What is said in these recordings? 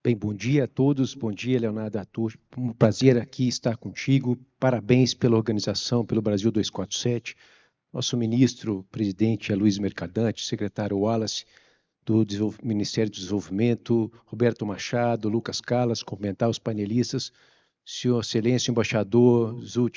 Bem, bom dia a todos, bom dia, Leonardo Arthur. Um prazer aqui estar contigo. Parabéns pela organização, pelo Brasil 247. Nosso ministro, presidente Luiz Mercadante, secretário Wallace, do Ministério do Desenvolvimento, Roberto Machado, Lucas Callas, cumprimentar os panelistas, Senhor Excelência, embaixador Zhu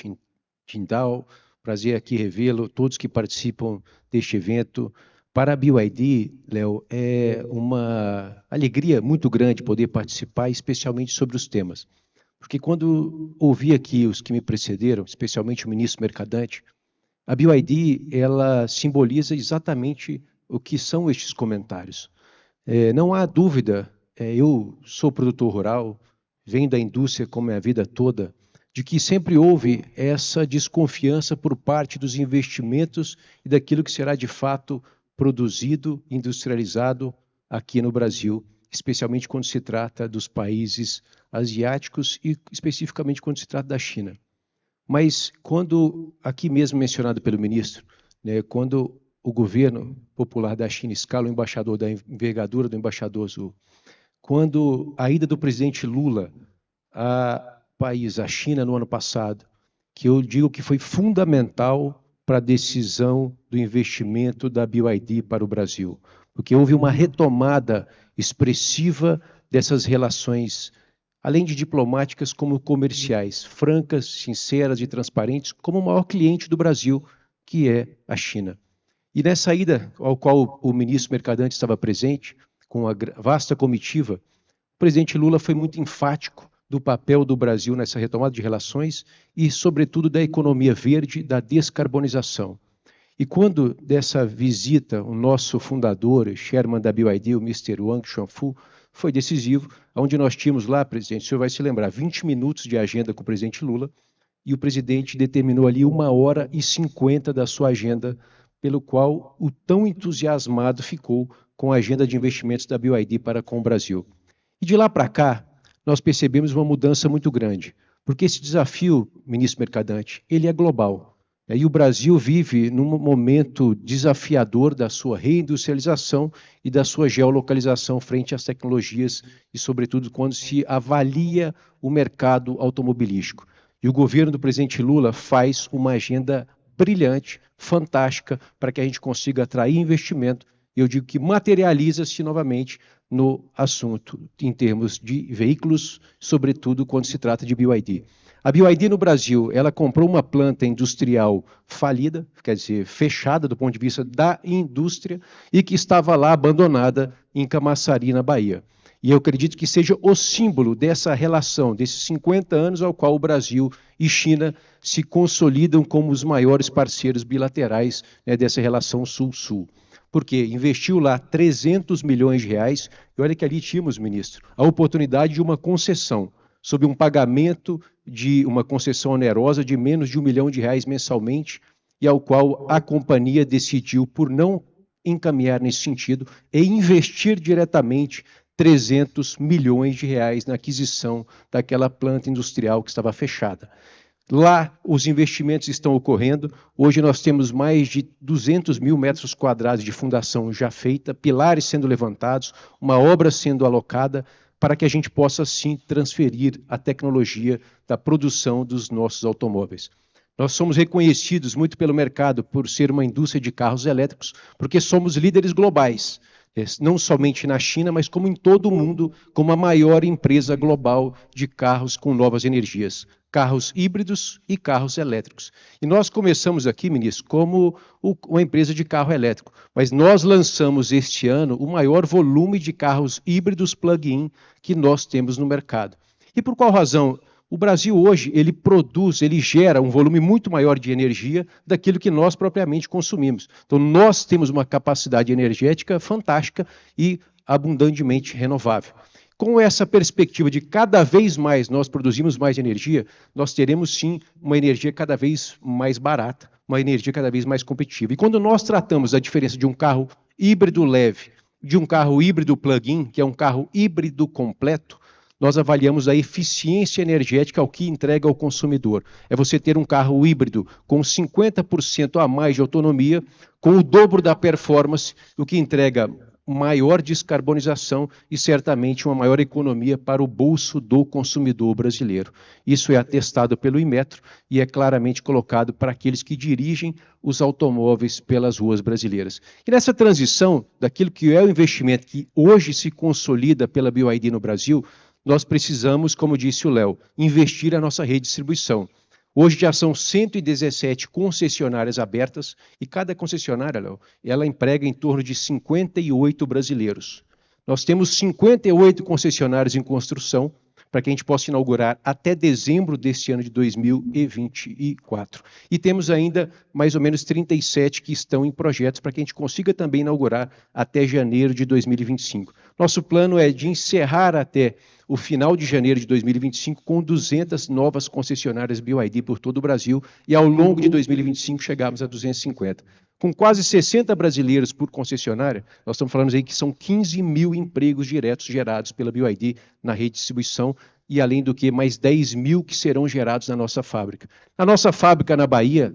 Jindal, prazer aqui revê-lo, todos que participam deste evento. Para a BYD, Léo, é uma alegria muito grande poder participar, especialmente sobre os temas. Porque quando ouvi aqui os que me precederam, especialmente o ministro Mercadante, a BYD, ela simboliza exatamente o que são estes comentários. Não há dúvida, eu sou produtor rural, venho da indústria como é a vida toda, de que sempre houve essa desconfiança por parte dos investimentos e daquilo que será de fato produzido, industrializado aqui no Brasil, especialmente quando se trata dos países asiáticos e especificamente quando se trata da China. Mas quando, aqui mesmo mencionado pelo ministro, né, quando o governo popular da China escala o embaixador da envergadura do embaixador Zhu, quando a ida do presidente Lula a país, a China, no ano passado, que eu digo que foi fundamental para a decisão do investimento da BYD para o Brasil, porque houve uma retomada expressiva dessas relações, além de diplomáticas, como comerciais, francas, sinceras e transparentes, como o maior cliente do Brasil, que é a China. E nessa ida, ao qual o ministro Mercadante estava presente, com a vasta comitiva, o presidente Lula foi muito enfático do papel do Brasil nessa retomada de relações e, sobretudo, da economia verde, da descarbonização. E quando dessa visita, o nosso fundador, chairman da BYD, o Mr. Wang Chuanfu, foi decisivo, onde nós tínhamos lá, presidente, o senhor vai se lembrar, 20 minutos de agenda com o presidente Lula, e o presidente determinou ali 1h50 da sua agenda, pelo qual o tão entusiasmado ficou com a agenda de investimentos da BYD para com o Brasil. E de lá para cá, nós percebemos uma mudança muito grande, porque esse desafio, ministro Mercadante, ele é global. E o Brasil vive num momento desafiador da sua reindustrialização e da sua geolocalização frente às tecnologias e, sobretudo, quando se avalia o mercado automobilístico. E o governo do presidente Lula faz uma agenda brilhante, fantástica, para que a gente consiga atrair investimento. Eu digo que materializa-se novamente no assunto, em termos de veículos, sobretudo quando se trata de BYD. A BYD no Brasil, ela comprou uma planta industrial falida, quer dizer, fechada do ponto de vista da indústria, e que estava lá abandonada em Camaçari, na Bahia. E eu acredito que seja o símbolo dessa relação, desses 50 anos ao qual o Brasil e China se consolidam como os maiores parceiros bilaterais, né, dessa relação Sul-Sul. Porque investiu lá 300 milhões de reais, e olha que ali tínhamos, ministro, a oportunidade de uma concessão, sob um pagamento de uma concessão onerosa de menos de R$1 milhão mensalmente, e ao qual a companhia decidiu por não encaminhar nesse sentido e investir diretamente 300 milhões de reais na aquisição daquela planta industrial que estava fechada. Lá, os investimentos estão ocorrendo. Hoje nós temos mais de 200 mil metros quadrados de fundação já feita, pilares sendo levantados, uma obra sendo alocada, para que a gente possa, sim, transferir a tecnologia da produção dos nossos automóveis. Nós somos reconhecidos muito pelo mercado por ser uma indústria de carros elétricos, porque somos líderes globais, não somente na China, mas como em todo o mundo, como a maior empresa global de carros com novas energias, carros híbridos e carros elétricos. E nós começamos aqui, ministro, como uma empresa de carro elétrico, mas nós lançamos este ano o maior volume de carros híbridos plug-in que nós temos no mercado. E por qual razão? O Brasil hoje, ele produz, ele gera um volume muito maior de energia daquilo que nós propriamente consumimos. Então, nós temos uma capacidade energética fantástica e abundantemente renovável. Com essa perspectiva de cada vez mais nós produzimos mais energia, nós teremos sim uma energia cada vez mais barata, uma energia cada vez mais competitiva. E quando nós tratamos a diferença de um carro híbrido leve, de um carro híbrido plug-in, que é um carro híbrido completo, nós avaliamos a eficiência energética ao que entrega ao consumidor. É você ter um carro híbrido com 50% a mais de autonomia, com o dobro da performance, o que entrega maior descarbonização e certamente uma maior economia para o bolso do consumidor brasileiro. Isso é atestado pelo Inmetro e é claramente colocado para aqueles que dirigem os automóveis pelas ruas brasileiras. E nessa transição daquilo que é o investimento que hoje se consolida pela BYD no Brasil, nós precisamos, como disse o Léo, investir na nossa rede de distribuição. Hoje já são 117 concessionárias abertas e cada concessionária, Léo, ela emprega em torno de 58 brasileiros. Nós temos 58 concessionárias em construção para que a gente possa inaugurar até dezembro deste ano de 2024. E temos ainda mais ou menos 37 que estão em projetos para que a gente consiga também inaugurar até janeiro de 2025. Nosso plano é de encerrar até o final de janeiro de 2025 com 200 novas concessionárias BYD por todo o Brasil e ao longo de 2025 chegarmos a 250. Com quase 60 brasileiros por concessionária, nós estamos falando aí que são 15 mil empregos diretos gerados pela BYD na rede de distribuição e, além do que, mais 10 mil que serão gerados na nossa fábrica. Na nossa fábrica na Bahia,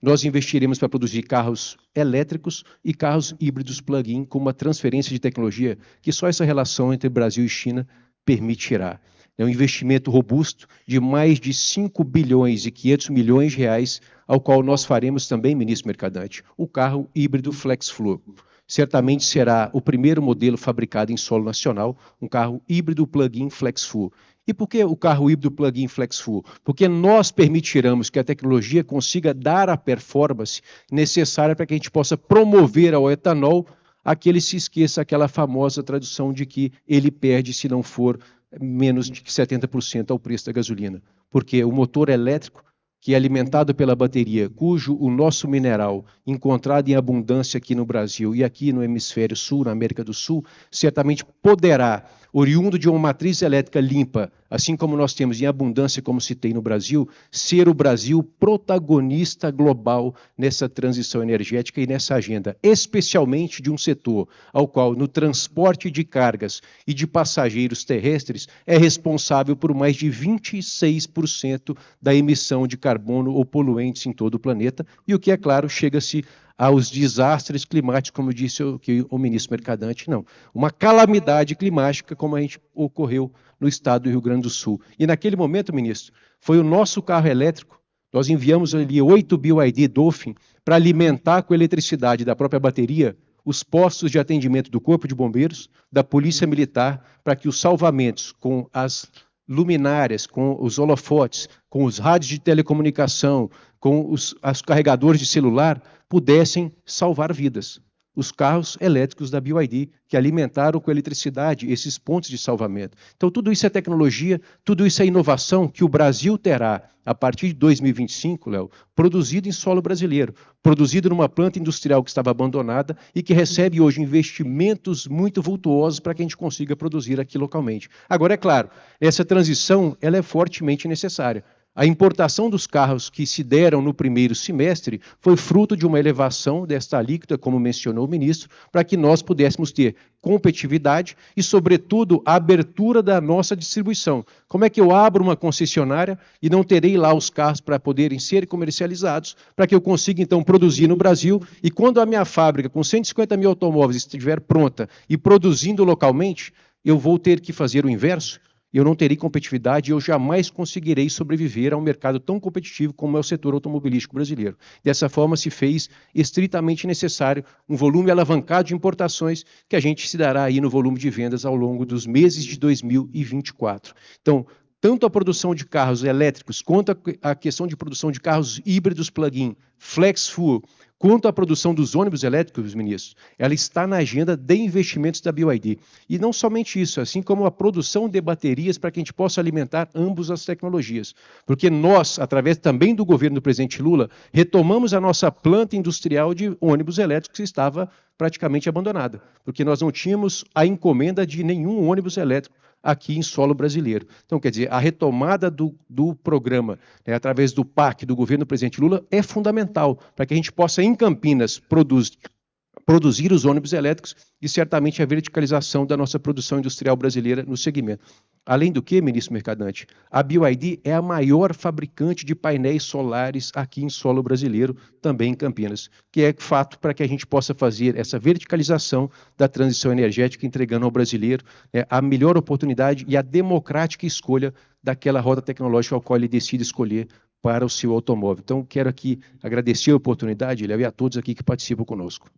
nós investiremos para produzir carros elétricos e carros híbridos plug-in com uma transferência de tecnologia que só essa relação entre Brasil e China permitirá. É um investimento robusto de mais de 5 bilhões e 500 milhões de reais, ao qual nós faremos também, ministro Mercadante, o carro híbrido FlexFlow. Certamente será o primeiro modelo fabricado em solo nacional, um carro híbrido plug-in FlexFlow. E por que o carro híbrido plug-in FlexFlow? Porque nós permitiremos que a tecnologia consiga dar a performance necessária para que a gente possa promover ao etanol a que ele se esqueça aquela famosa tradução de que ele perde se não for menos de 70% ao preço da gasolina. Porque o motor elétrico, que é alimentado pela bateria, cujo o nosso mineral, encontrado em abundância aqui no Brasil e aqui no hemisfério sul, na América do Sul, certamente poderá, oriundo de uma matriz elétrica limpa, assim como nós temos em abundância, como se tem no Brasil, ser o Brasil protagonista global nessa transição energética e nessa agenda, especialmente de um setor ao qual, no transporte de cargas e de passageiros terrestres, é responsável por mais de 26% da emissão de carbono ou poluentes em todo o planeta, e o que, é claro, chega-se aos desastres climáticos, como disse o ministro Mercadante, não. Uma calamidade climática, como a gente ocorreu no estado do Rio Grande do Sul. E naquele momento, ministro, foi o nosso carro elétrico, nós enviamos ali 8 BYD Dolphin para alimentar com eletricidade da própria bateria os postos de atendimento do Corpo de Bombeiros, da Polícia Militar, para que os salvamentos com as luminárias, com os holofotes, com os rádios de telecomunicação, com os carregadores de celular, pudessem salvar vidas. Os carros elétricos da BYD, que alimentaram com eletricidade esses pontos de salvamento. Então, tudo isso é tecnologia, tudo isso é inovação que o Brasil terá, a partir de 2025, Léo, produzido em solo brasileiro, produzido numa planta industrial que estava abandonada e que recebe hoje investimentos muito vultuosos para que a gente consiga produzir aqui localmente. Agora, é claro, essa transição ela é fortemente necessária. A importação dos carros que se deram no primeiro semestre foi fruto de uma elevação desta alíquota, como mencionou o ministro, para que nós pudéssemos ter competitividade e, sobretudo, a abertura da nossa distribuição. Como é que eu abro uma concessionária e não terei lá os carros para poderem ser comercializados, para que eu consiga, então, produzir no Brasil e, quando a minha fábrica com 150 mil automóveis estiver pronta e produzindo localmente, eu vou ter que fazer o inverso? Eu não terei competitividade e eu jamais conseguirei sobreviver a um mercado tão competitivo como é o setor automobilístico brasileiro. Dessa forma, se fez estritamente necessário um volume alavancado de importações que a gente se dará aí no volume de vendas ao longo dos meses de 2024. Então, tanto a produção de carros elétricos, quanto a questão de produção de carros híbridos plug-in, FlexFuel, quanto à produção dos ônibus elétricos, ministros, ela está na agenda de investimentos da BYD. E não somente isso, assim como a produção de baterias para que a gente possa alimentar ambas as tecnologias. Porque nós, através também do governo do presidente Lula, retomamos a nossa planta industrial de ônibus elétricos que estava praticamente abandonada, porque nós não tínhamos a encomenda de nenhum ônibus elétrico aqui em solo brasileiro. Então, quer dizer, a retomada do programa, através do PAC, do governo do presidente Lula, é fundamental para que a gente possa, em Campinas, produzir produzir os ônibus elétricos e certamente a verticalização da nossa produção industrial brasileira no segmento. Além do que, ministro Mercadante, a BYD é a maior fabricante de painéis solares aqui em solo brasileiro, também em Campinas, que é fato para que a gente possa fazer essa verticalização da transição energética, entregando ao brasileiro a melhor oportunidade e a democrática escolha daquela rota tecnológica ao qual ele decide escolher para o seu automóvel. Então, quero aqui agradecer a oportunidade, Léo, e a todos aqui que participam conosco.